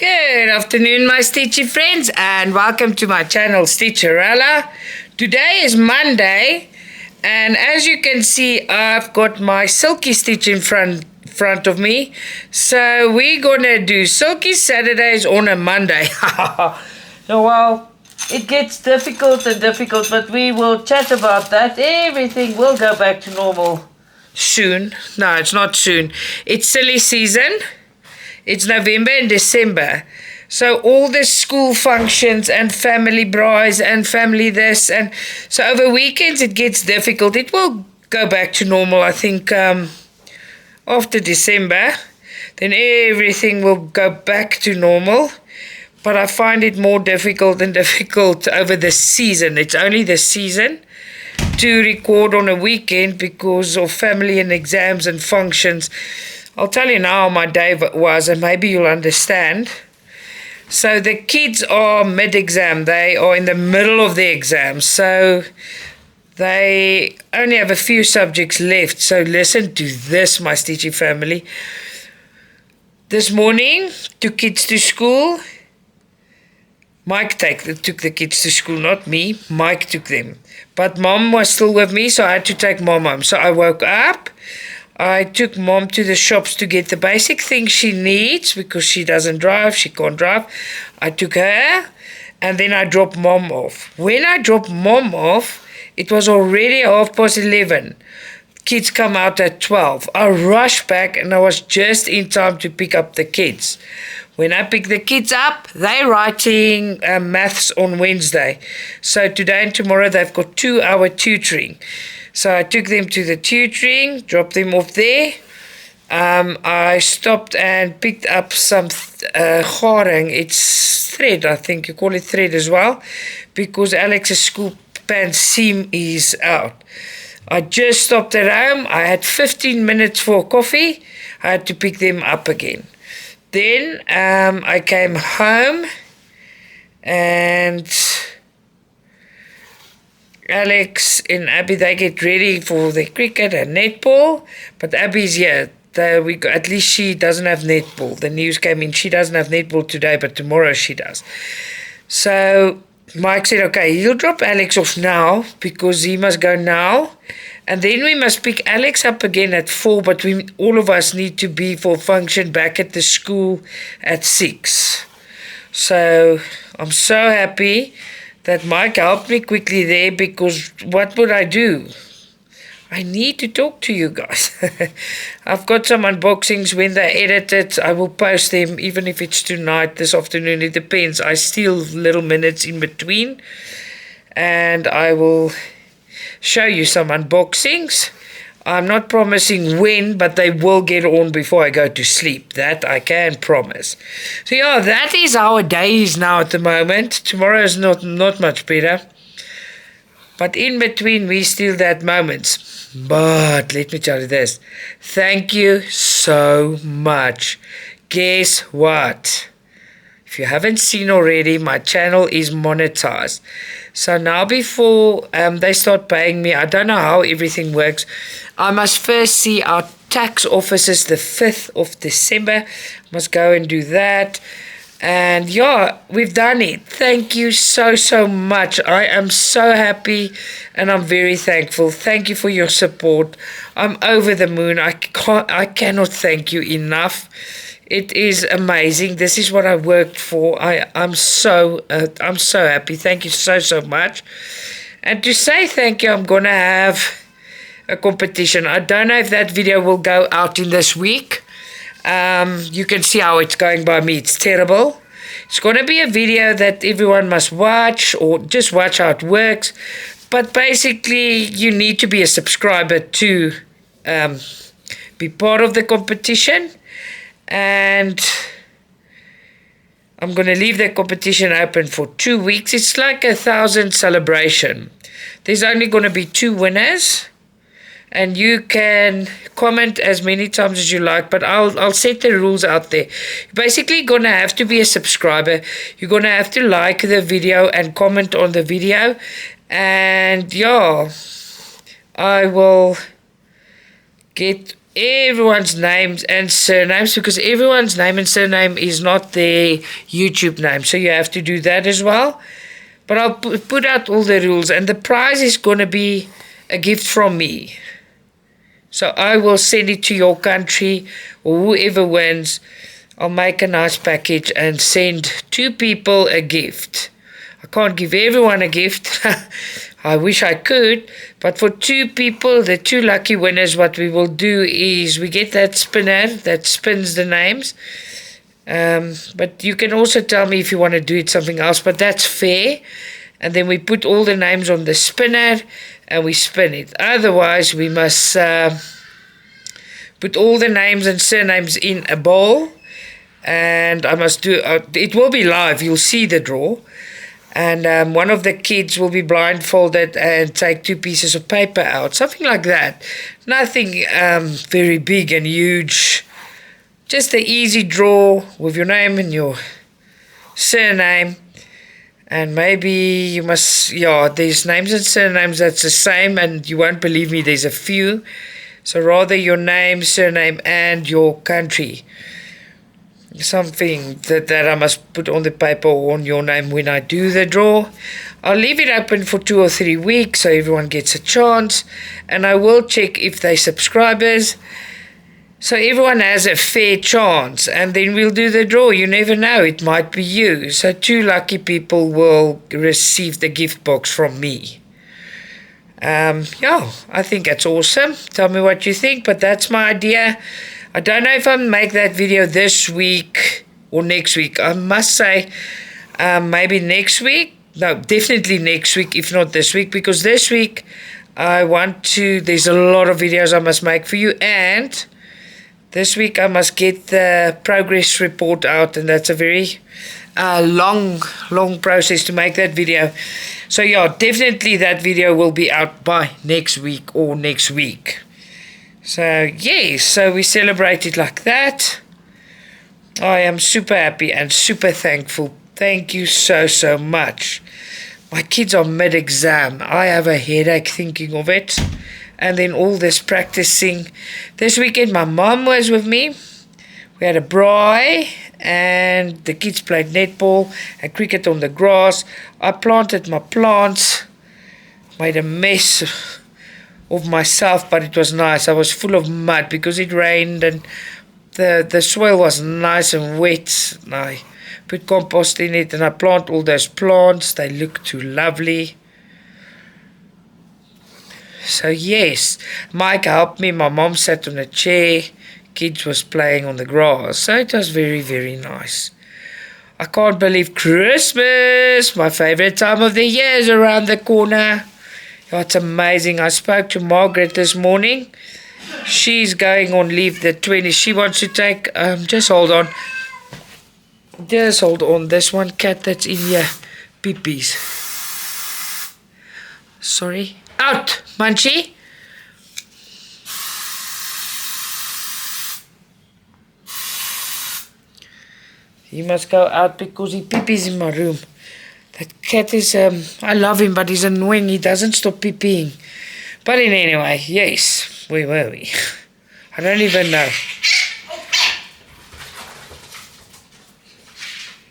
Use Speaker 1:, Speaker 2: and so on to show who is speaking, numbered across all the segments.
Speaker 1: Good afternoon, my Stitchy friends, and welcome to my channel, Stitcha-Rella. Today is Monday, and as you can see, I've got my Silky Stitch in front of me. So we're gonna do Silky Saturdays on a Monday. Well, it gets difficult, but we will chat about that. Everything will go back to normal soon. No, it's not soon. It's silly season. It's November and December. So all the school functions and family braais and family this. And so over weekends it gets difficult. It will go back to normal, I think, after December. Then everything will go back to normal. But I find it more difficult over the season. It's only the season to record on a weekend because of family and exams and functions. I'll tell you now how my day was, and maybe you'll understand. So the kids are mid-exam. They are in the middle of the exam. So they only have a few subjects left. So listen to this, my Stitchy family. This morning, took kids to school. Mike took the kids to school, not me. Mike took them. But Mom was still with me, so I had to take Mom home. So I woke up. I took Mom to the shops to get the basic things she needs because she doesn't drive, she can't drive. I took her and then I dropped Mom off. When I dropped Mom off, it was already 11:30. Kids come out at 12. I rushed back and I was just in time to pick up the kids. When I pick the kids up, they're writing maths on Wednesday. So today and tomorrow they've got 2-hour tutoring. So I took them to the tutoring, dropped them off there. I stopped and picked up some garing. It's thread, I think you call it thread as well, because Alex's school pants seam is out. I just stopped at home. I had 15 minutes for coffee. I had to pick them up again. Then I came home and Alex and Abby, they get ready for the cricket and netball, but Abby's here. At least she doesn't have netball. The news came in, she doesn't have netball today, but tomorrow she does. So Mike said, okay, he'll drop Alex off now because he must go now. And then we must pick Alex up again at 4, but all of us need to be for function back at the school at 6. So I'm so happy that Mike helped me quickly there, because what would I do? I need to talk to you guys. I've got some unboxings. When they're edited, I will post them, even if it's tonight, this afternoon. It depends. I steal little minutes in between, and I will show you some unboxings. I'm not promising when, but they will get on before I go to sleep. That I can promise. So yeah, that is our days now at the moment. Tomorrow is not much better. But in between, we still had moments. But let me tell you this. Thank you so much. Guess what? If you haven't seen already, my channel is monetized. So now before they start paying me, I don't know how everything works. I must first see our tax officers the 5th of December. Must go and do that. And yeah, we've done it. Thank you so much. I am so happy and I'm very thankful. Thank you for your support. I'm over the moon. I cannot thank you enough. It is amazing. This is what I worked for. I'm so happy. Thank you so much. And to say thank you, I'm gonna have a competition. I don't know if that video will go out in this week. You can see how it's going by me. It's terrible. It's gonna be a video that everyone must watch, or just watch how it works. But basically, you need to be a subscriber to be part of the competition. And I'm going to leave the competition open for 2 weeks. It's like 1,000 celebration. There's only going to be 2 winners. And you can comment as many times as you like, but I'll set the rules out there. You're basically going to have to be a subscriber. You're going to have to like the video and comment on the video. And yeah, I will get everyone's names and surnames, because everyone's name and surname is not their YouTube name, so you have to do that as well. But I'll put out all the rules, and the prize is going to be a gift from me. So I will send it to your country, or whoever wins. I'll make a nice package and send 2 people a gift. I can't give everyone a gift. I wish I could. But for 2 people, the 2 lucky winners, what we will do is we get that spinner that spins the names. But you can also tell me if you want to do it something else. But that's fair. And then we put all the names on the spinner and we spin it. Otherwise, we must put all the names and surnames in a bowl. And I must do it will be live. You'll see the draw. And one of the kids will be blindfolded and take 2 pieces of paper out. Something like that. Nothing very big and huge. Just an easy draw with your name and your surname. And maybe you must, there's names and surnames that's the same, and you won't believe me, there's a few. So rather your name, surname, and your country. Something that I must put on the paper or on your name when I do the draw. I'll leave it open for 2 or 3 weeks so everyone gets a chance. And I will check if they're subscribers. So everyone has a fair chance, and then we'll do the draw. You never know, it might be you. So 2 lucky people will receive the gift box from me. I think that's awesome. Tell me what you think, but that's my idea. I don't know if I'll make that video this week or next week. I must say maybe next week. No, definitely next week, if not this week, because this week there's a lot of videos I must make for you, and this week I must get the progress report out, and that's a very long process to make that video. So definitely that video will be out by next week or next week. So so we celebrate it like that. I am super happy and super thankful. Thank you so much. My kids are mid-exam. I have a headache thinking of it. And then all this practicing. This weekend my mom was with me. We had a braai and the kids played netball and cricket on the grass. I planted my plants. Made a mess of myself, but it was nice. I was full of mud because it rained and the soil was nice and wet. And I put compost in it and I planted all those plants. They look too lovely. So yes, Mike helped me. My mom sat on a chair. Kids was playing on the grass. So it was very nice. I can't believe Christmas, my favorite time of the year, is around the corner. It's amazing. I spoke to Margaret this morning. She's going on leave the 20th. She wants to take, just hold on. Just hold on. There's one cat that's in here. Peepees. Sorry. Out, Munchie. He must go out because he peepees in my room. That cat is, I love him, but he's annoying. He doesn't stop peepeeing. But anyway, yes, where were we? I don't even know.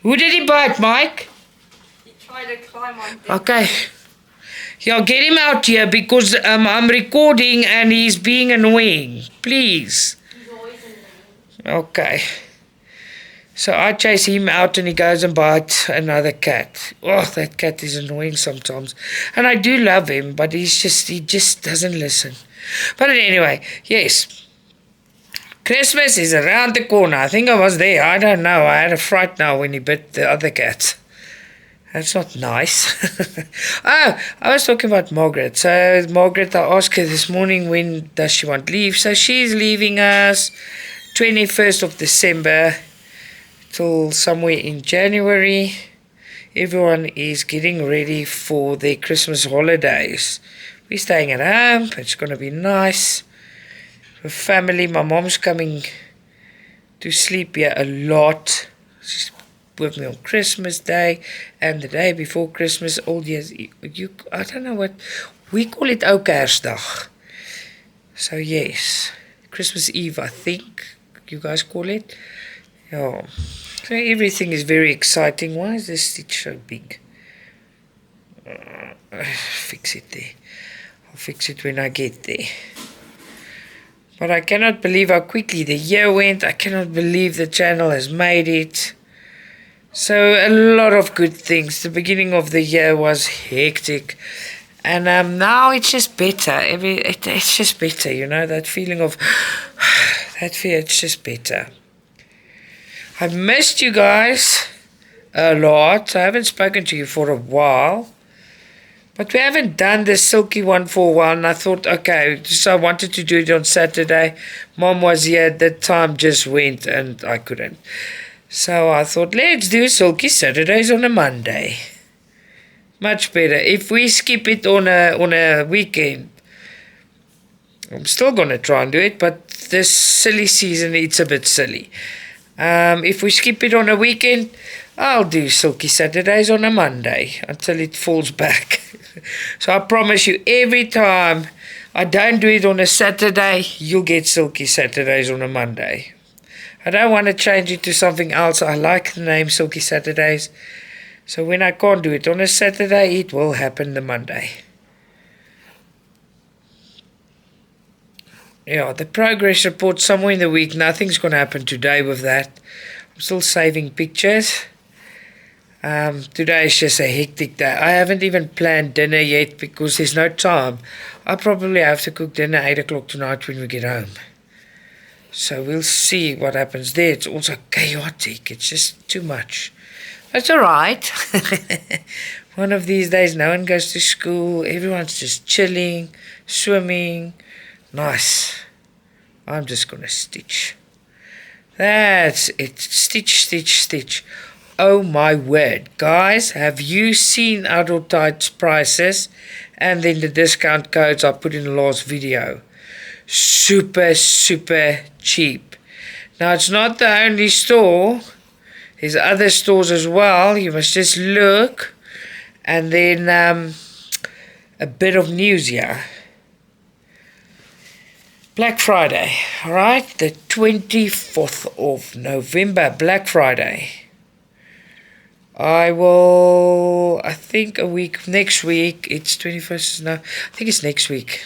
Speaker 1: Who did he bite, Mike?
Speaker 2: He tried to climb on.
Speaker 1: Okay. Get him out here because I'm recording and he's being annoying. Please.
Speaker 2: He's always annoying.
Speaker 1: Okay. So I chase him out and he goes and bites another cat. Oh, that cat is annoying sometimes. And I do love him, but he just doesn't listen. But anyway, yes. Christmas is around the corner. I think I was there. I don't know. I had a fright now when he bit the other cat. That's not nice. Oh, I was talking about Margaret. So Margaret, I asked her this morning when does she want leave. So she's leaving us 21st of December till somewhere in January. Everyone is getting ready for their Christmas holidays. We're staying at home. It's going to be nice. With family. My mom's coming to sleep here a lot. She's with me on Christmas Day and the day before Christmas. All years, I don't know what we call it. Ou Kersdag. So yes, Christmas Eve, I think you guys call it. Yeah. So everything is very exciting. Why is this stitch so big? Fix it there. I'll fix it when I get there. But I cannot believe how quickly the year went. I cannot believe the channel has made it. So a lot of good things. The beginning of the year was hectic. And now it's just better. It's just better, you know, that feeling of, that fear, it's just better. I've missed you guys a lot. I haven't spoken to you for a while. But we haven't done the silky one for a while, and I thought, okay, so I wanted to do it on Saturday. Mom was here, the time just went, and I couldn't. So I thought, let's do Silky Saturdays on a Monday. Much better. If we skip it on a weekend, I'm still going to try and do it, but this silly season, it's a bit silly. If we skip it on a weekend, I'll do Silky Saturdays on a Monday until it falls back. So I promise you, every time I don't do it on a Saturday, you'll get Silky Saturdays on a Monday. I don't want to change it to something else. I like the name Silky Saturdays. So when I can't do it on a Saturday, it will happen the Monday. Yeah, the progress report somewhere in the week. Nothing's going to happen today with that. I'm still saving pictures. Today is just a hectic day. I haven't even planned dinner yet because there's no time. I probably have to cook dinner 8 o'clock tonight when we get home. So we'll see what happens there. It's also chaotic. It's just too much. That's all right. One of these days, no one goes to school. Everyone's just chilling, swimming. Nice. I'm just going to stitch. That's it. Stitch, stitch, stitch. Oh my word. Guys, have you seen Outdoortide's prices? And then the discount codes I put in the last video. Super, super cheap. Now, it's not the only store. There's other stores as well. You must just look. And then a bit of news here. Black Friday, all right? The 24th of November, Black Friday. I think a week, next week, it's 21st, no, I think it's next week.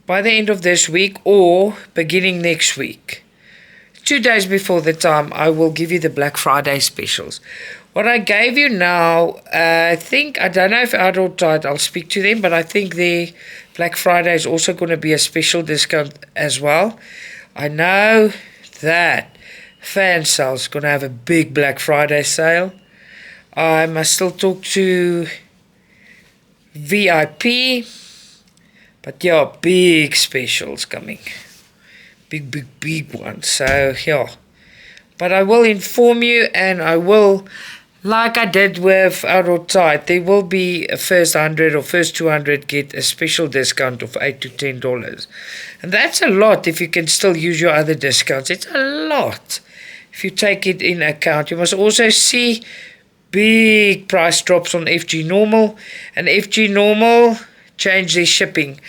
Speaker 1: By the end of this week or beginning next week, 2 days before the time, I will give you the Black Friday specials. What I gave you now, I don't know if Outdoortide, I'll speak to them, but I think the Black Friday is also going to be a special discount as well. I know that FANSELLS is going to have a big Black Friday sale. I must still talk to VIP. But yeah, big specials coming. Big ones. So yeah. But I will inform you, and I will, like I did with Outdoortide, there will be a first 100 or first 200 get a special discount of $8 to $10. And that's a lot if you can still use your other discounts. It's a lot if you take it in account. You must also see big price drops on FGNORMAL. And FGNORMAL change their shipping.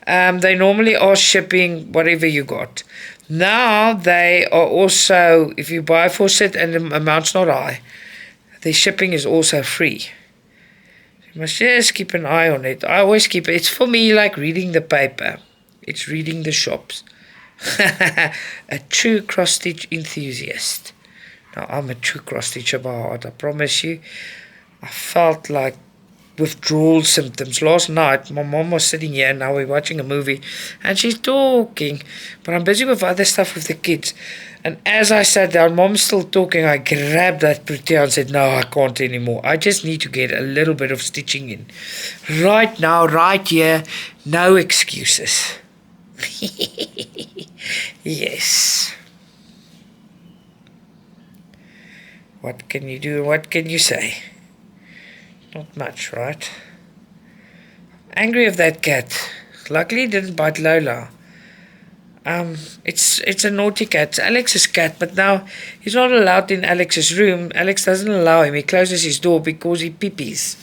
Speaker 1: They normally are shipping whatever you got. Now they are also, if you buy for set and the amount's not high, the shipping is also free. You must just keep an eye on it. I always keep it. It's for me like reading the paper. It's reading the shops. A true cross-stitch enthusiast. Now, I'm a true cross-stitcher by heart, I promise you. I felt like withdrawal symptoms. Last night, my mom was sitting here, and now we're watching a movie, and she's talking, but I'm busy with other stuff with the kids. And as I sat down, mom's still talking, I grabbed that pretty and said, no, I can't anymore. I just need to get a little bit of stitching in. Right now, right here, no excuses. Yes. What can you do? What can you say? Not much, right? Angry of that cat. Luckily, it didn't bite Lola. It's a naughty cat. It's Alex's cat, but now he's not allowed in Alex's room. Alex doesn't allow him. He closes his door because he pee-pees.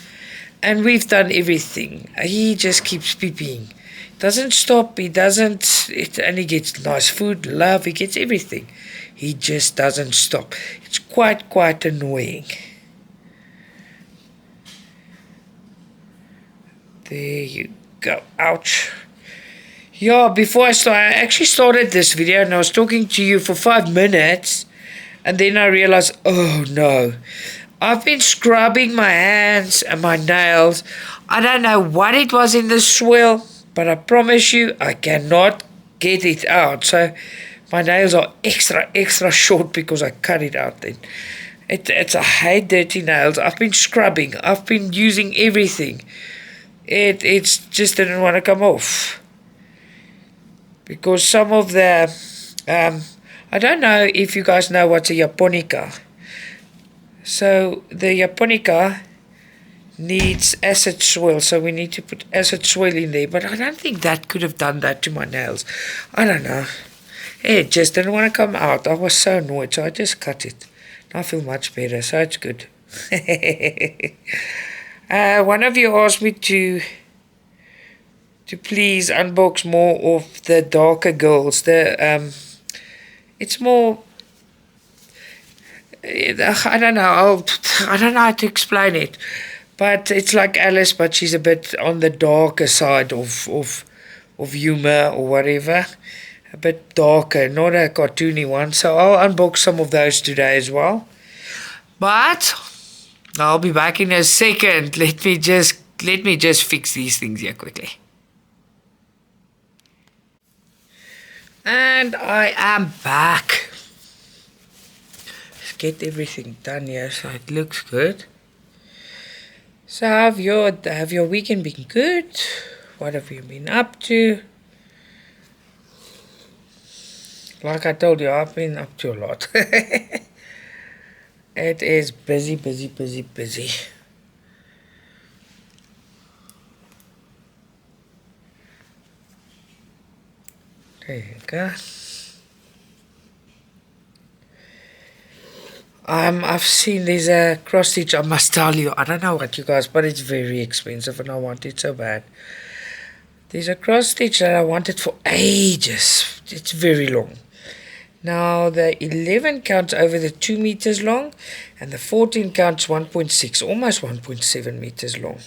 Speaker 1: And we've done everything. He just keeps pee-peeing. doesn't stop. He doesn't, and he gets nice food, love, he gets everything. He just doesn't stop. It's quite annoying. There you go. Ouch. Yeah, before I actually started this video and I was talking to you for 5 minutes, and then I realized, oh no, I've been scrubbing my hands and my nails. I don't know what it was in the swirl, but I promise you I cannot get it out. So my nails are extra short because I cut it out then. I hate dirty nails. I've been scrubbing. I've been using everything. It's just didn't want to come off. Because some of the, I don't know if you guys know what's a japonica. So the japonica needs acid swirl, so we need to put acid swirl in there. But I don't think that could have done that to my nails. I don't know. It just didn't want to come out. I was so annoyed, so I just cut it. Now I feel much better, so it's good. One of you asked me to please unbox more of the darker girls. It's more, I don't know how to explain it, but it's like Alice, but she's a bit on the darker side of humor or whatever, a bit darker, not a cartoony one. So I'll unbox some of those today as well, but I'll be back in a second. Let me just fix these things here quickly. And I am back. Let's get everything done here so it looks good. So have your weekend been good? What have you been up to? Like I told you, I've been up to a lot. It is busy. There you go. I've seen there's a cross stitch. I must tell you, I don't know what you guys, but it's very expensive and I want it so bad. There's a cross stitch that I wanted for ages. It's very long. Now the 11 counts over the 2 meters long, and the 14 counts 1.6, almost 1.7 meters long.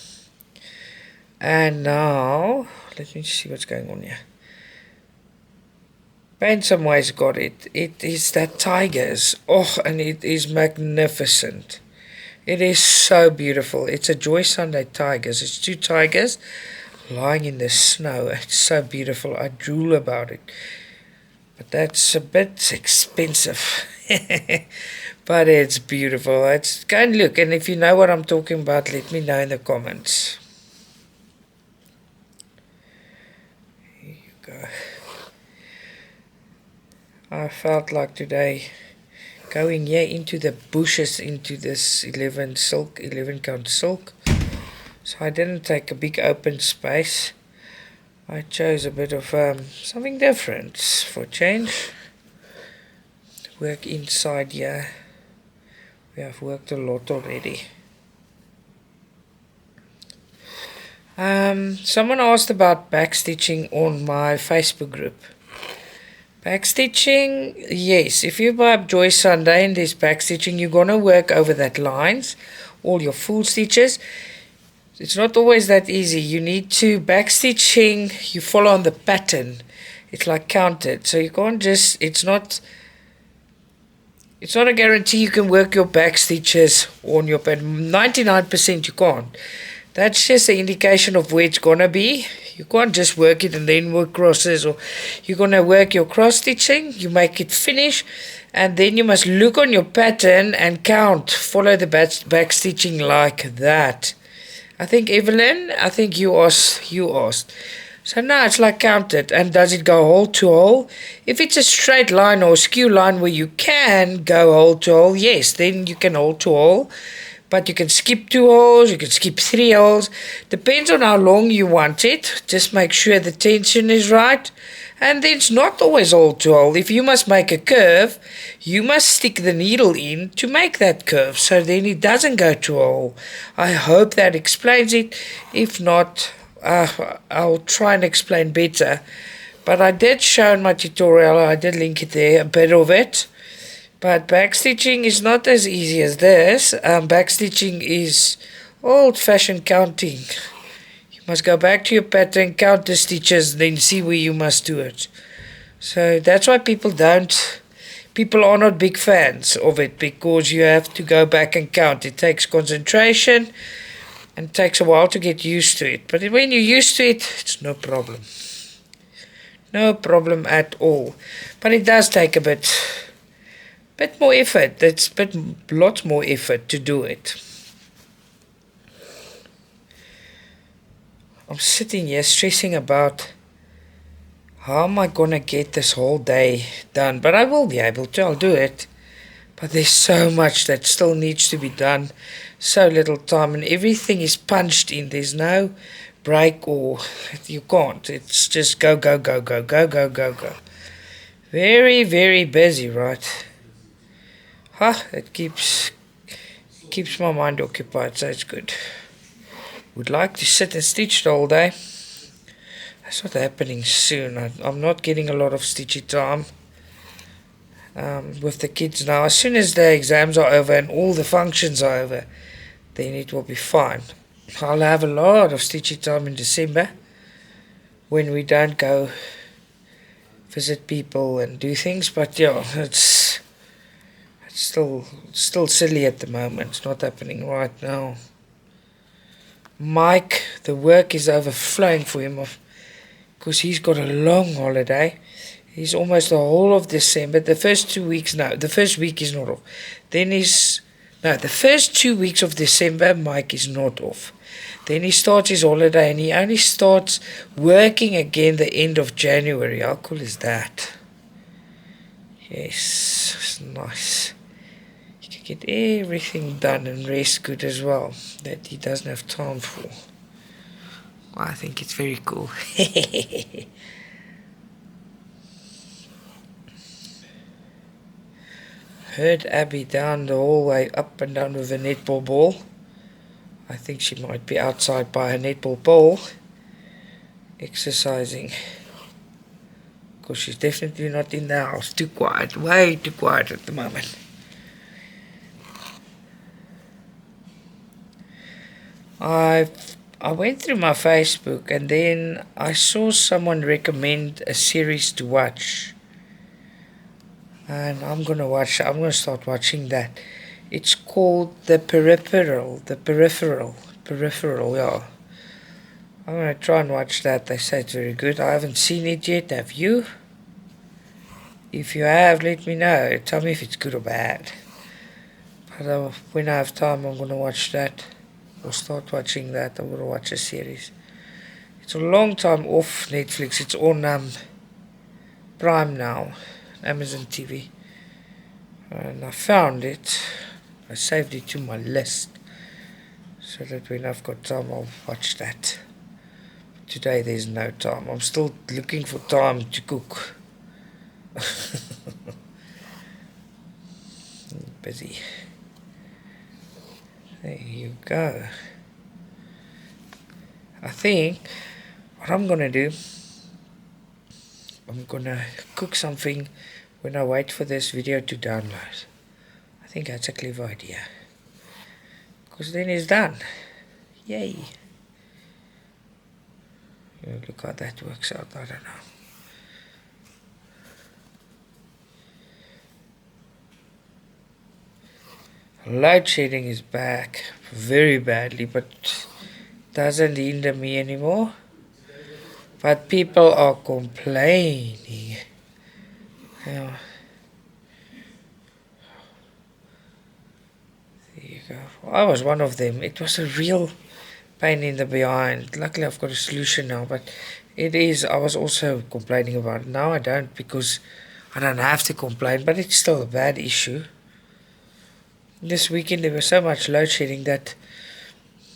Speaker 1: And now let me see what's going on here. Paint Some Ways got it. It is that tigers. Oh, and it is magnificent. It is so beautiful. It's a Joy Sunday tigers. It's 2 tigers lying in the snow. It's so beautiful. I drool about it. But that's a bit expensive. But it's beautiful. Go and look. And if you know what I'm talking about, let me know in the comments. Here you go. I felt like today going here into the bushes into this 11 count silk. So I didn't take a big open space. I chose a bit of something different for change. Work inside here. We have worked a lot already. Someone asked about backstitching on my Facebook group. Backstitching, yes, if you buy up Joy Sunday and there's backstitching, you're going to work over that lines, all your full stitches. It's not always that easy. You need to backstitching, you follow on the pattern. It's like counted. So you can't just, it's not a guarantee you can work your back stitches on your pattern. 99% you can't. That's just an indication of where it's going to be. You can't just work it and then work crosses, or you're going to work your cross stitching, you make it finish, and then you must look on your pattern and count, follow the back stitching like that. I think Evelyn, you asked. So now it's like counted, and does it go hole to hole? If it's a straight line or skew line where you can go hole to hole, yes, then you can hole to hole. But you can skip 2 holes, you can skip 3 holes. Depends on how long you want it. Just make sure the tension is right. And then it's not always hole to hole. If you must make a curve, you must stick the needle in to make that curve. So then it doesn't go to a hole. I hope that explains it. If not, I'll try and explain better. But I did show in my tutorial, I did link it there, a bit of it. But backstitching is not as easy as this. Backstitching is old-fashioned counting. You must go back to your pattern, count the stitches, then see where you must do it. So that's why people are not big fans of it, because you have to go back and count. It takes concentration and takes a while to get used to it. But when you're used to it, it's no problem. No problem at all. But it does take a bit more effort. It's lots more effort to do it. I'm sitting here stressing about how am I gonna get this whole day done. But I will be able to, I'll do it. But there's so much that still needs to be done. So little time, and everything is punched in. There's no break, or you can't. It's just go, go, go, go, go, go, go, go. Very, very busy, right? It keeps my mind occupied, so it's good. Would like to sit and stitch the whole day. That's not happening soon. I'm not getting a lot of stitchy time with the kids now. As soon as the exams are over and all the functions are over, then it will be fine. I'll have a lot of stitchy time in December when we don't go visit people and do things. But yeah, it's still silly at the moment. It's not happening right now. Mike, the work is overflowing for him because he's got a long holiday. He's almost the whole of December. The first 2 weeks, no, the first week is not off. The first 2 weeks of December, Mike is not off. Then he starts his holiday, and he only starts working again the end of January. How cool is that? Yes, it's nice. He can get everything done and rest good as well, that he doesn't have time for. Well, I think it's very cool. Heard Abby down the hallway, up and down with a netball ball. I think she might be outside by a netball ball, exercising. Because she's definitely not in the house. Too quiet, way too quiet at the moment. I went through my Facebook, and then I saw someone recommend a series to watch. And I'm going to start watching that. It's called The Peripheral, yeah. I'm going to try and watch that. They say it's very good. I haven't seen it yet, have you? If you have, let me know. Tell me if it's good or bad. But when I have time, I'm going to watch that. I'll start watching that. I'm going to watch a series. It's a long time off Netflix. It's on Prime now. Amazon TV, and I found it. I saved it to my list so that when I've got time I'll watch that. Today there's no time. I'm still looking for time to cook. Busy. There you go. I think what I'm gonna do, I'm gonna cook something when I wait for this video to download. I think that's a clever idea. Because then it's done. Yay. Look how that works out. I don't know. Load shedding is back very badly, but doesn't hinder me anymore. But people are complaining. Yeah. There you go. I was one of them. It was a real pain in the behind. Luckily I've got a solution now, but I was also complaining about it. Now I don't, because I don't have to complain, but it's still a bad issue. This weekend there was so much load shedding that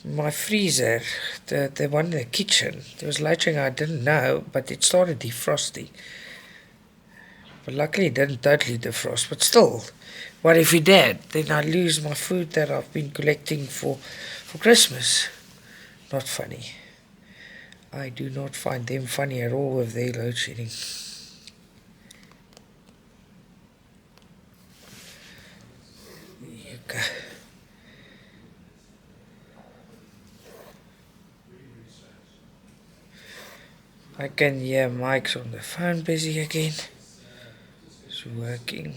Speaker 1: my freezer, the one in the kitchen, there was load shedding. I didn't know, but it started defrosting. But luckily it didn't totally defrost, but still, what if it did? Then I lose my food that I've been collecting for Christmas. Not funny. I do not find them funny at all with their load shedding. There you go. I can hear Mike's on the phone busy again. It's working.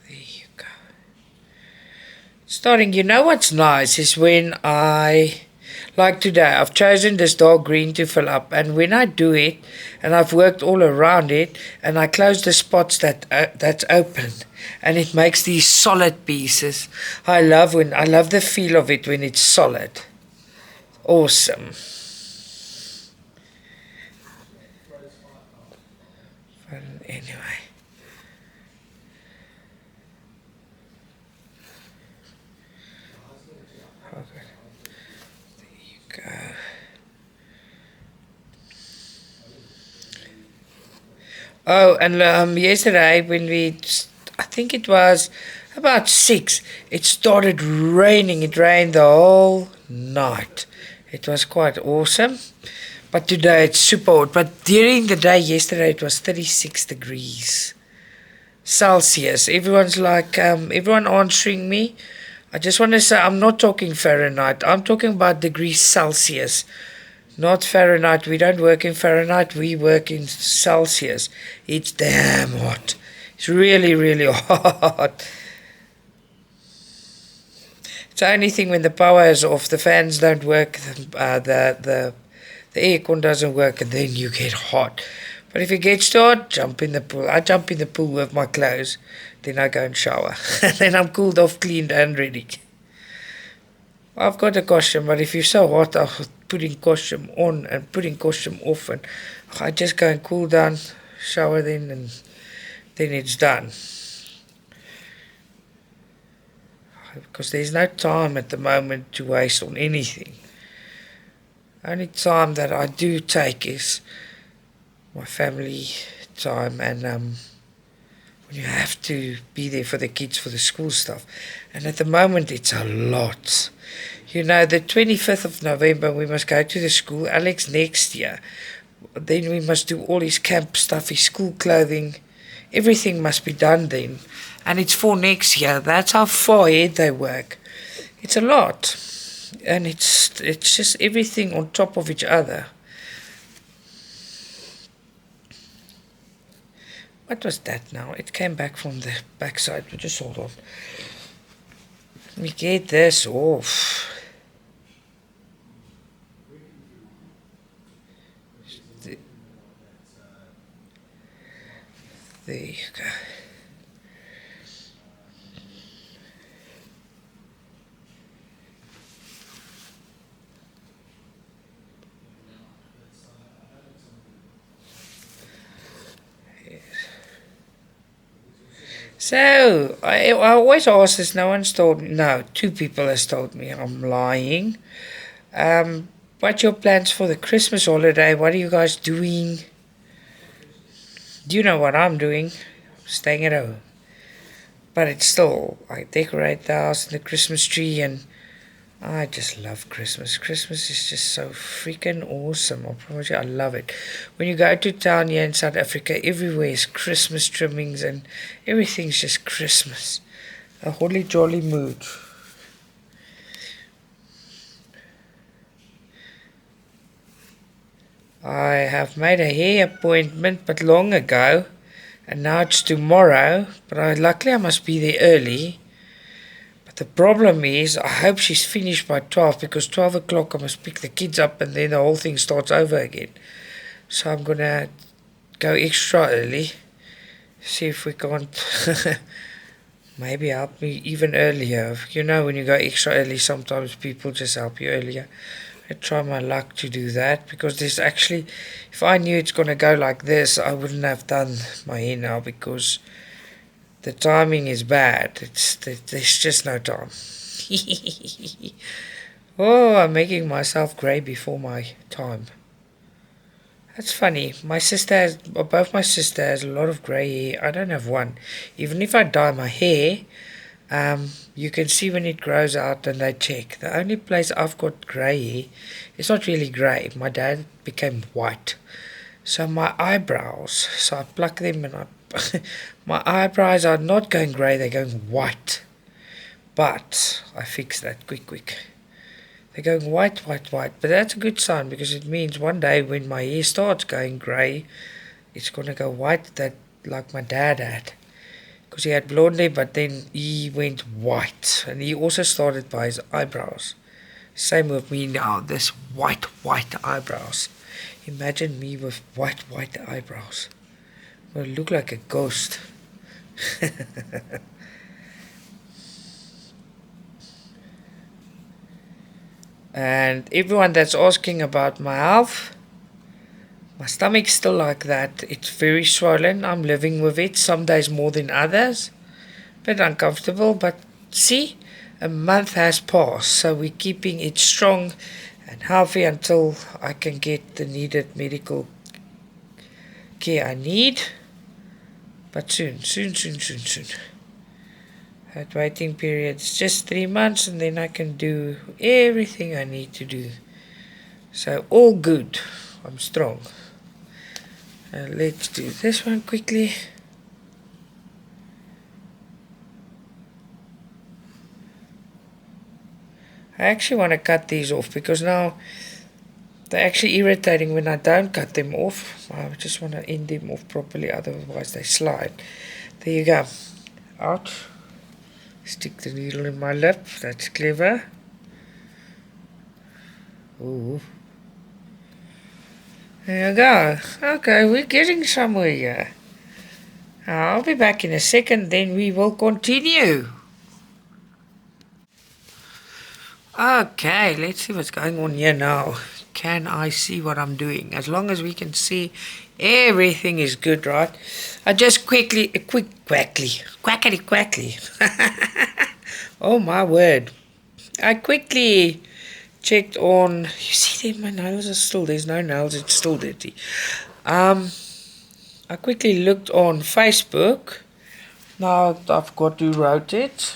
Speaker 1: There you go. Starting, you know what's nice is when like today, I've chosen this dark green to fill up, and when I do it, and I've worked all around it, and I close the spots that's open, and it makes these solid pieces. I love the feel of it when it's solid. Awesome. But anyway. Okay. There you go. Oh, and yesterday when I think it was about 6, it started raining. It rained the whole night. It was quite awesome. But today it's super hot. But during the day yesterday it was 36 degrees Celsius. Everyone's like, everyone answering me. I just want to say I'm not talking Fahrenheit. I'm talking about degrees Celsius. Not Fahrenheit. We don't work in Fahrenheit. We work in Celsius. It's damn hot. It's really, really hot. It's the only thing when the power is off, the fans don't work, the aircon doesn't work, and then you get hot. But if it gets hot, jump in the pool. I jump in the pool with my clothes, then I go and shower. And then I'm cooled off, cleaned and ready. I've got a costume, but if you're so hot, I'm putting costume on and putting costume off, and I just go and cool down, shower then, and then it's done. Because there's no time at the moment to waste on anything. Only time that I do take is my family time, and when you have to be there for the kids for the school stuff. And at the moment it's a lot. You know, the 25th of November we must go to the school. Alex next year. Then we must do all his camp stuff, his school clothing. Everything must be done then. And it's for next year. That's how far ahead they work. It's a lot. And it's just everything on top of each other. What was that now? It came back from the backside. But just hold on. Let me get this off. There you go. So, I always ask this, no one's told me, no, 2 people has told me I'm lying. What's your plans for the Christmas holiday? What are you guys doing? Do you know what I'm doing? I'm staying at home. But it's still, I decorate the house and the Christmas tree, and I just love Christmas. Christmas is just so freaking awesome. I promise you, I love it. When you go to town here in South Africa, everywhere is Christmas trimmings and everything's just Christmas. A holly jolly mood. I have made a hair appointment, but long ago, and now it's tomorrow. But luckily I must be there early. The problem is, I hope she's finished by 12, because 12 o'clock I must pick the kids up and then the whole thing starts over again. So I'm going to go extra early, see if we can't maybe help me even earlier. You know, when you go extra early, sometimes people just help you earlier. I try my luck to do that, because there's actually, if I knew it's going to go like this, I wouldn't have done my hair now, because the timing is bad. There's just no time. Oh, I'm making myself grey before my time. That's funny. Both my sister has a lot of grey hair. I don't have one. Even if I dye my hair, You can see when it grows out and they check. The only place I've got grey hair, it's not really grey. My dad became white. So my eyebrows, so I pluck them and my eyebrows are not going grey, they're going white. But I fixed that quick. They're going white. But that's a good sign because it means one day when my hair starts going grey, it's going to go white, that like my dad had. Because he had blonde hair, but then he went white. And he also started by his eyebrows. Same with me now, this white eyebrows. Imagine me with white eyebrows. I look like a ghost. And everyone that's asking about my health, my stomach's still like that. It's very swollen. I'm living with it. Some days more than others. Bit uncomfortable, but see, a month has passed, so we're keeping it strong and healthy until I can get the needed medical care I need. But soon. That waiting period is just 3 months, and then I can do everything I need to do. So all good. I'm strong. Let's do this one quickly. I actually want to cut these off because now they're actually irritating when I don't cut them off. I just want to end them off properly, otherwise they slide. There you go. Out. Stick the needle in my lip. That's clever. Ooh. There you go. Okay, we're getting somewhere here. I'll be back in a second, then we will continue. Okay, let's see what's going on here now. Can I see what I'm doing? As long as we can see, everything is good, right? I just quackity quackly. Oh my word. I quickly checked on, you see there, my nails are still, there's no nails, it's still dirty. I quickly looked on Facebook. Now I've got to wrote it.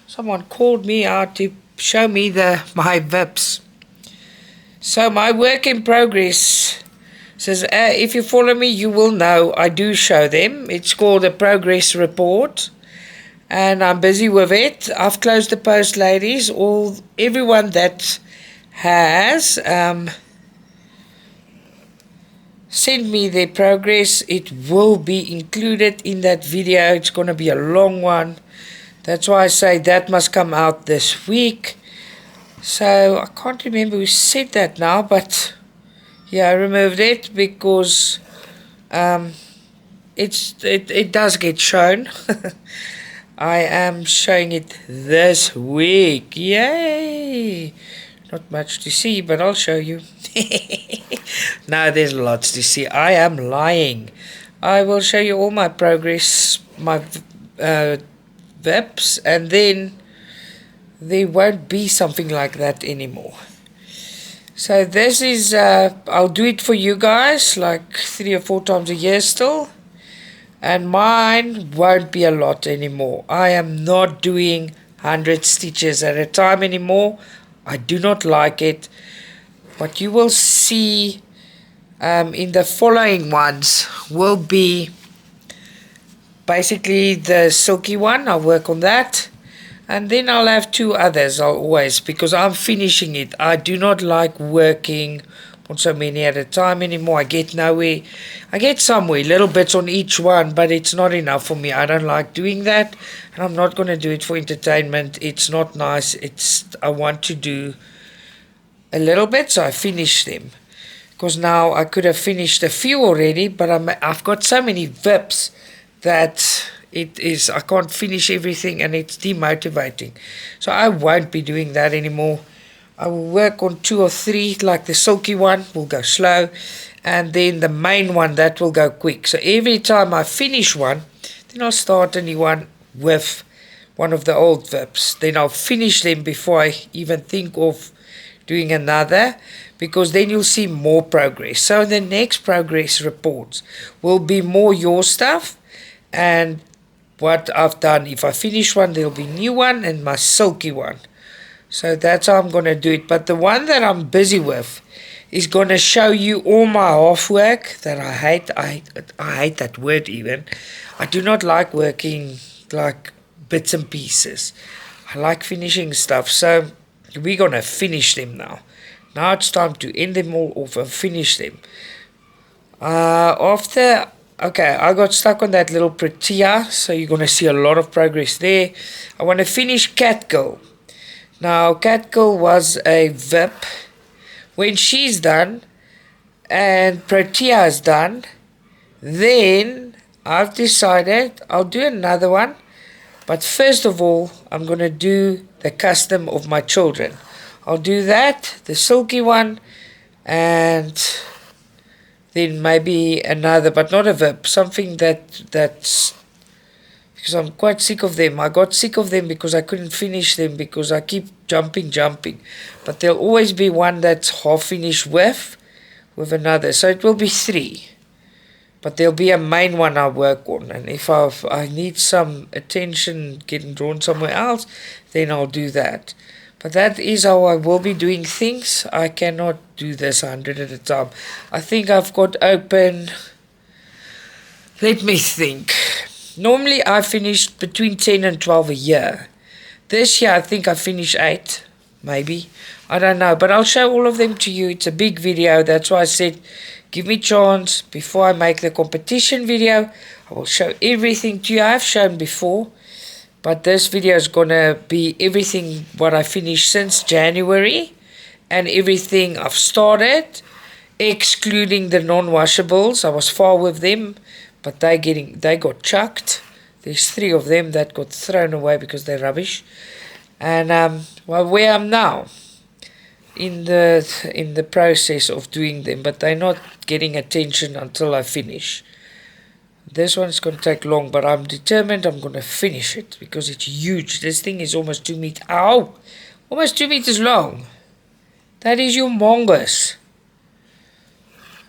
Speaker 1: Someone called me out to show me my VIPs. So my work in progress says, if you follow me, you will know I do show them. It's called a progress report, and I'm busy with it. I've closed the post, ladies. Everyone that has sent me their progress, it will be included in that video. It's going to be a long one. That's why I say that must come out this week. So I can't remember who said that now, but yeah, I removed it because it does get shown. I am showing it this week. Yay! Not much to see, but I'll show you. No, there's lots to see. I am lying. I will show you all my progress, my VIPs, and then there won't be something like that anymore. So this is, I'll do it for you guys like 3 or 4 times a year still. And mine won't be a lot anymore. I am not doing 100 stitches at a time anymore. I do not like it. What you will see in the following ones will be basically the silky one. I'll work on that. And then I'll have 2 others, I'll always, because I'm finishing it. I do not like working on so many at a time anymore. I get nowhere. I get somewhere, little bits on each one, but it's not enough for me. I don't like doing that, and I'm not going to do it for entertainment. It's not nice. I want to do a little bit, so I finish them. Because now I could have finished a few already, but I've got so many VIPs that I can't finish everything, and it's demotivating. So I won't be doing that anymore. I will work on 2 or 3, like the silky one will go slow, and then the main one, that will go quick. So every time I finish one, then I'll start a new one with one of the old VIPs. Then I'll finish them before I even think of doing another, because then you'll see more progress. So the next progress reports will be more your stuff, and what I've done. If I finish one, there'll be new one and my silky one. So that's how I'm going to do it. But the one that I'm busy with is going to show you all my half work that I hate. I hate that word even. I do not like working like bits and pieces. I like finishing stuff. So we're going to finish them now. Now it's time to end them all off and finish them. Okay, I got stuck on that little Protea, so you're going to see a lot of progress there. I want to finish Catgirl. Now, Catgirl was a VIP. When she's done and Protea is done, then I've decided I'll do another one. But first of all, I'm going to do the custom of my children. I'll do that, the silky one, and then maybe another, but not a VIP, something that's, because I'm quite sick of them. I got sick of them because I couldn't finish them because I keep jumping. But there'll always be one that's half finished with another. So it will be 3. But there'll be a main one I work on. And if I need some attention getting drawn somewhere else, then I'll do that. But that is how I will be doing things. I cannot do this 100 at a time. I think I've got open, let me think. Normally I finish between 10 and 12 a year. This year I think I finished 8, maybe. I don't know, but I'll show all of them to you. It's a big video. That's why I said, give me a chance before I make the competition video. I will show everything to you. I've shown before. But this video is going to be everything what I finished since January and everything I've started, excluding the non-washables. I was far with them, but they got chucked. There's 3 of them that got thrown away because they're rubbish. And well, where I'm now in the process of doing them, but they're not getting attention until I finish. This one's going to take long, but I'm determined I'm going to finish it because it's huge. This thing is almost 2 meters. Ow! Almost 2 meters long. That is humongous.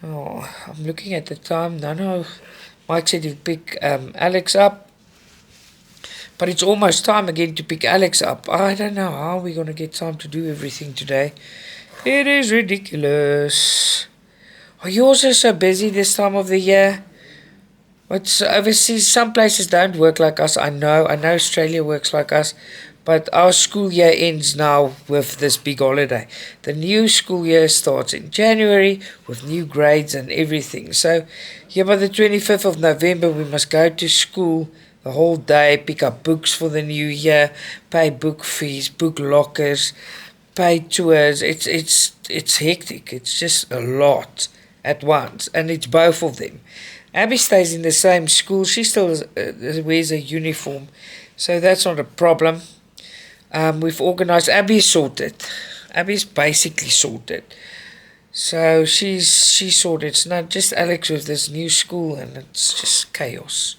Speaker 1: Oh, I'm looking at the time. No. Mike said he'd pick Alex up. But it's almost time again to pick Alex up. I don't know how we're going to get time to do everything today. It is ridiculous. Are you also so busy this time of the year? It's overseas, some places don't work like us. I know Australia works like us, but our school year ends now with this big holiday. The new school year starts in January with new grades and everything. So here by the 25th of November we must go to school the whole day, pick up books for the new year, pay book fees, book lockers, pay tours. It's hectic. It's just a lot at once, and it's both of them. Abby stays in the same school. She still wears a uniform, so that's not a problem. We've organised. Abby's sorted. Abby's basically sorted. So she's sorted. It's not just Alex with this new school, and it's just chaos.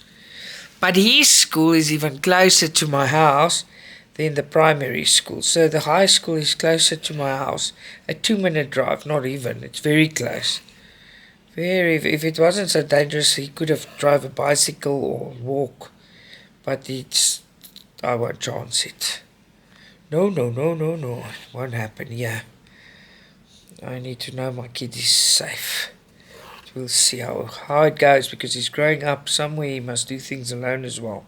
Speaker 1: But his school is even closer to my house than the primary school. So the high school is closer to my house. A 2-minute drive, not even. It's very close. If it wasn't so dangerous, he could have drive a bicycle or walk. But I won't chance it. No. It won't happen, yeah. I need to know my kid is safe. We'll see how it goes, because he's growing up somewhere. He must do things alone as well.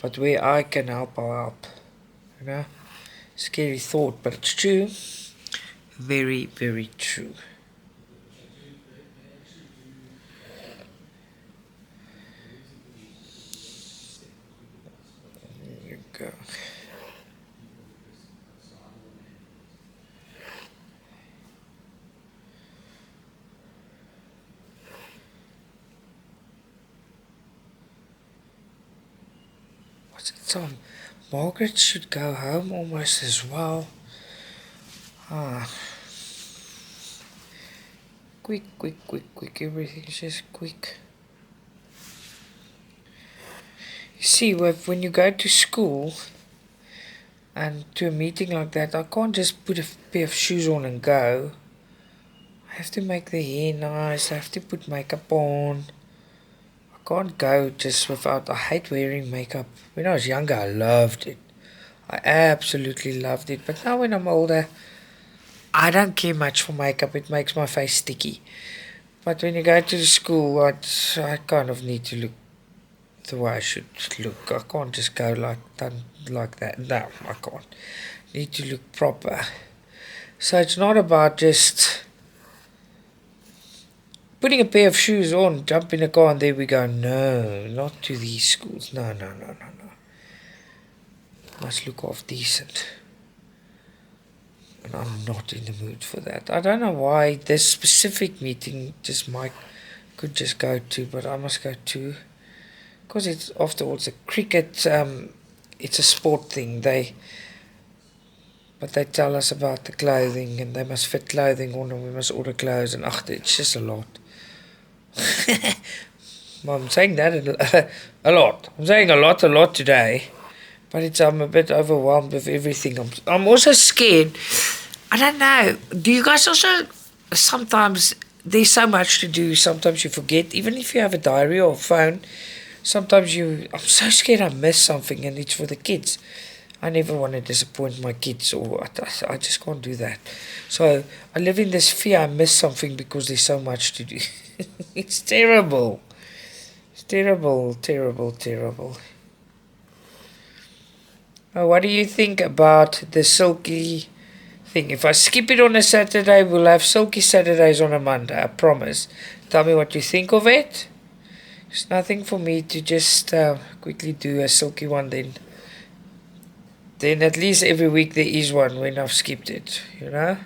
Speaker 1: But where I can help, I'll help. You know? Scary thought, but it's true. Very, very true. There you go. What's it on? Margaret should go home almost as well. Quick. Everything's just quick. You see, when you go to school and to a meeting like that, I can't just put a pair of shoes on and go. I have to make the hair nice. I have to put makeup on. I can't go just without. I hate wearing makeup. When I was younger, I loved it. I absolutely loved it. But now when I'm older, I don't care much for makeup. It makes my face sticky. But when you go to the school, I kind of need to look the way I should look. I can't just go like that. No, I can't. Need to look proper. So it's not about just putting a pair of shoes on, jump in a car, and there we go. No, not to these schools. No. Must look half decent. And I'm not in the mood for that. I don't know why this specific meeting could just go to, but I must go to. Because it's after all, it's a cricket, it's a sport thing. But they tell us about the clothing, and they must fit clothing on, and we must order clothes, and it's just a lot. I'm saying that a lot. I'm saying a lot today. But I'm a bit overwhelmed with everything. I'm also scared. I don't know. Do you guys also, sometimes there's so much to do, sometimes you forget, even if you have a diary or a phone, sometimes I'm so scared I miss something, and it's for the kids. I never want to disappoint my kids, or I just can't do that. So I live in this fear I miss something because there's so much to do. It's terrible. It's terrible. What do you think about the Silky thing? If I skip it on a Saturday, we'll have Silky Saturdays on a Monday, I promise. Tell me what you think of it. It's nothing for me to just quickly do a Silky one then. Then at least every week there is one when I've skipped it, you know.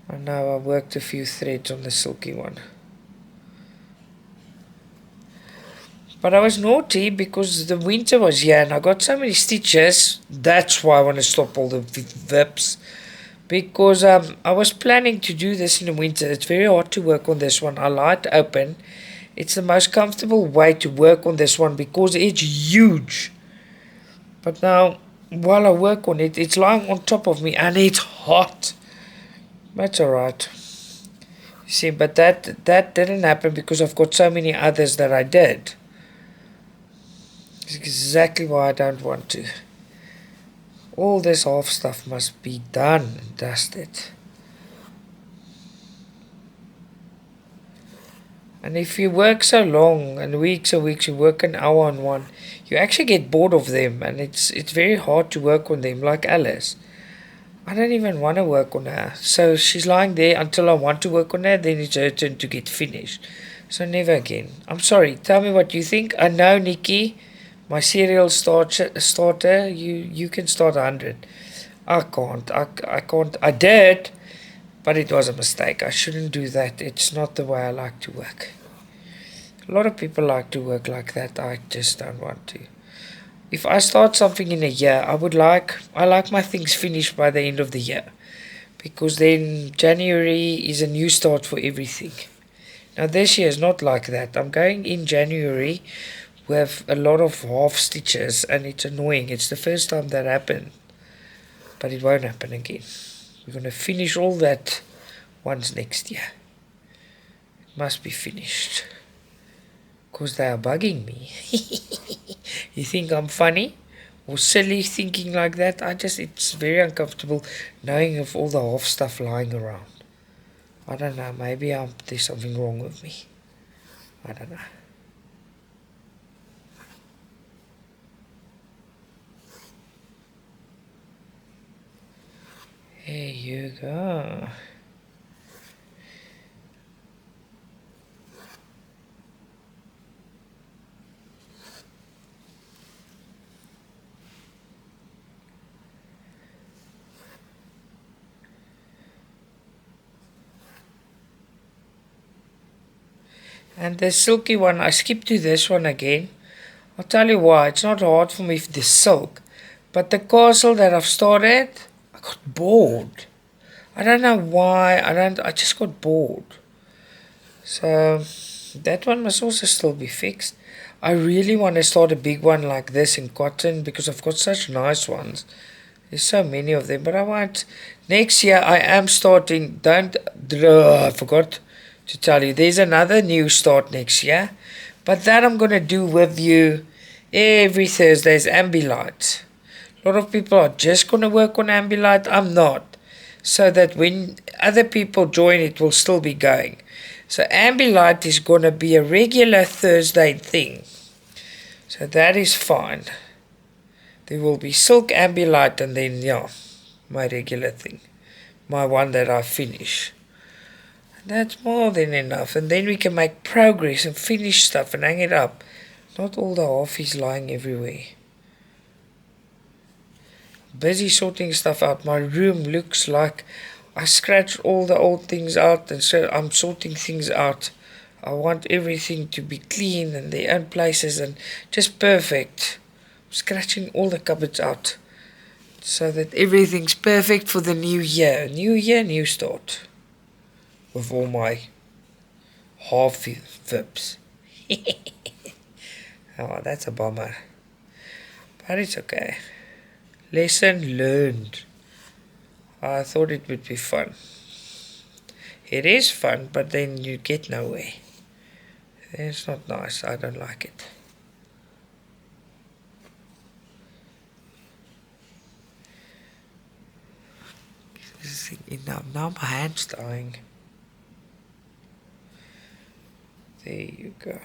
Speaker 1: I know I worked a few threads on the Silky one. But I was naughty because the winter was here and I got so many stitches. That's why I want to stop all the vips. Because I was planning to do this in the winter. It's very hard to work on this one. I like it open. It's the most comfortable way to work on this one because it's huge. But now, while I work on it, it's lying on top of me and it's hot. That's alright. You see, but that didn't happen because I've got so many others that I did. It's exactly why I don't want to. All this half stuff must be done and dusted. And if you work so long and weeks and weeks, you work an hour on one, you actually get bored of them, and it's very hard to work on them. Like Alice, I don't even want to work on her, so she's lying there until I want to work on her. Then it's her turn to get finished. So never again. I'm sorry. Tell me what you think. I know, Nikki. My serial starter, you can start 100. I can't. I can't. I did, but it was a mistake. I shouldn't do that. It's not the way I like to work. A lot of people like to work like that. I just don't want to. If I start something in a year, I like my things finished by the end of the year. Because then January is a new start for everything. Now this year is not like that. I'm going in January with a lot of half stitches and it's annoying. It's the first time that happened, but it won't happen again. We're going to finish all that once next year. It must be finished because they are bugging me. You think I'm funny or silly thinking like that? It's very uncomfortable knowing of all the half stuff lying around. I don't know, maybe there's something wrong with me. I don't know. There you go. And the silky one, I skipped to this one again. I'll tell you why. It's not hard for me with the silk. But the castle that I've started, I got bored. I don't know why. I just got bored. So that one must also still be fixed. I really want to start a big one like this in cotton because I've got such nice ones. There's so many of them. But I want next year I am starting. I forgot to tell you. There's another new start next year. But that I'm going to do with you every Thursday's Ambilight. A lot of people are just going to work on Ambilight. I'm not. So that when other people join, it will still be going. So Ambilight is going to be a regular Thursday thing. So that is fine. There will be Silk Ambilight and then, yeah, my regular thing. My one that I finish. That's more than enough. And then we can make progress and finish stuff and hang it up. Not all the halfies lying everywhere. Busy sorting stuff out. My room looks like I scratched all the old things out, and so I'm sorting things out. I want everything to be clean and their own places and just perfect. I'm scratching all the cupboards out so that everything's perfect for the new year. New year, new start. With all my half vips. Oh, that's a bummer. But it's okay. Lesson learned. I thought it would be fun. It is fun, but then you get nowhere. It's not nice. I don't like it. Now my hand's dying. There you go.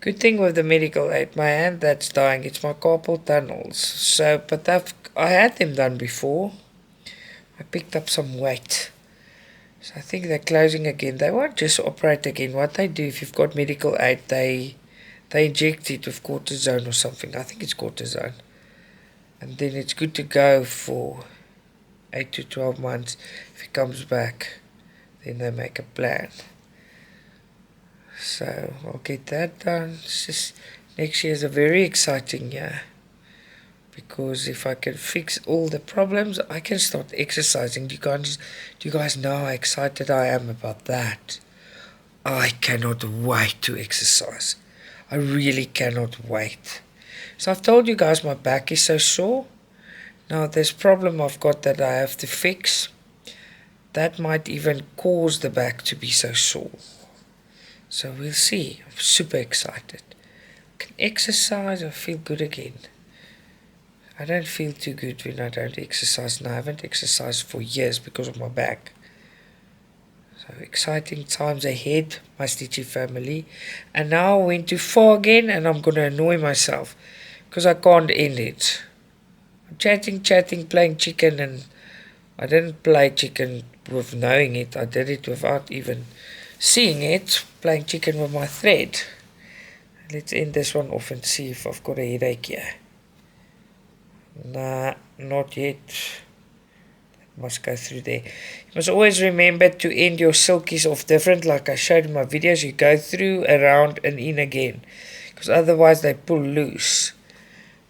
Speaker 1: Good thing with the medical aid, my hand that's dying, it's my carpal tunnels. So, but I had them done before. I picked up some weight. So I think they're closing again. They won't just operate again. What they do, if you've got medical aid, they inject it with cortisone or something. I think it's cortisone. And then it's good to go for 8 to 12 months. If it comes back, then they make a plan. So I'll get that done. It's just, next year is a very exciting year, because if I can fix all the problems, I can start exercising. Do you guys know how excited I am about that? I cannot wait to exercise. I really cannot wait. So I've told you guys my back is so sore. Now this problem I've got that I have to fix, that might even cause the back to be so sore. So we'll see. I'm super excited. I can exercise, I feel good again. I don't feel too good when I don't exercise. And I haven't exercised for years because of my back. So exciting times ahead, my Stitchy family. And now I went too far again, and I'm going to annoy myself because I can't end it. I'm chatting, playing chicken, and I didn't play chicken with knowing it. I did it without even seeing it, playing chicken with my thread. Let's end this one off and see if I've got a headache here. Nah, not yet. Must go through there. You must always remember to end your silkies off different, like I showed in my videos. You go through, around, and in again, because otherwise they pull loose.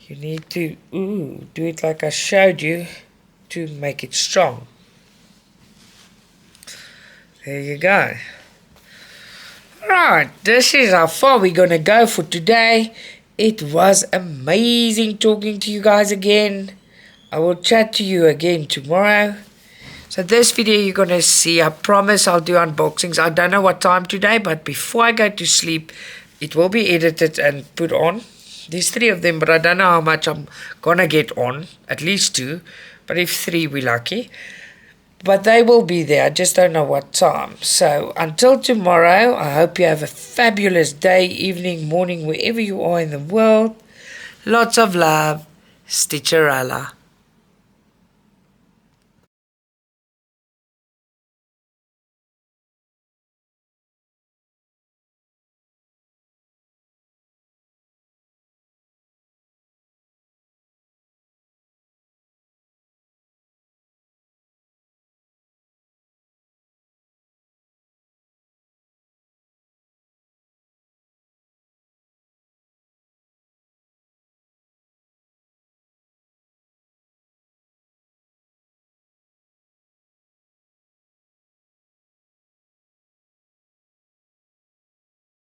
Speaker 1: You need to do it like I showed you to make it strong. There you go. Right, this is how far we're going to go for today. It was amazing talking to you guys again. I will chat to you again tomorrow. So this video you're going to see, I promise I'll do unboxings. I don't know what time today, but before I go to sleep, it will be edited and put on. There's 3 of them, but I don't know how much I'm going to get on. At least 2, but if 3, we're lucky. But they will be there. I just don't know what time. So until tomorrow, I hope you have a fabulous day, evening, morning, wherever you are in the world. Lots of love. Stitcha-Rella.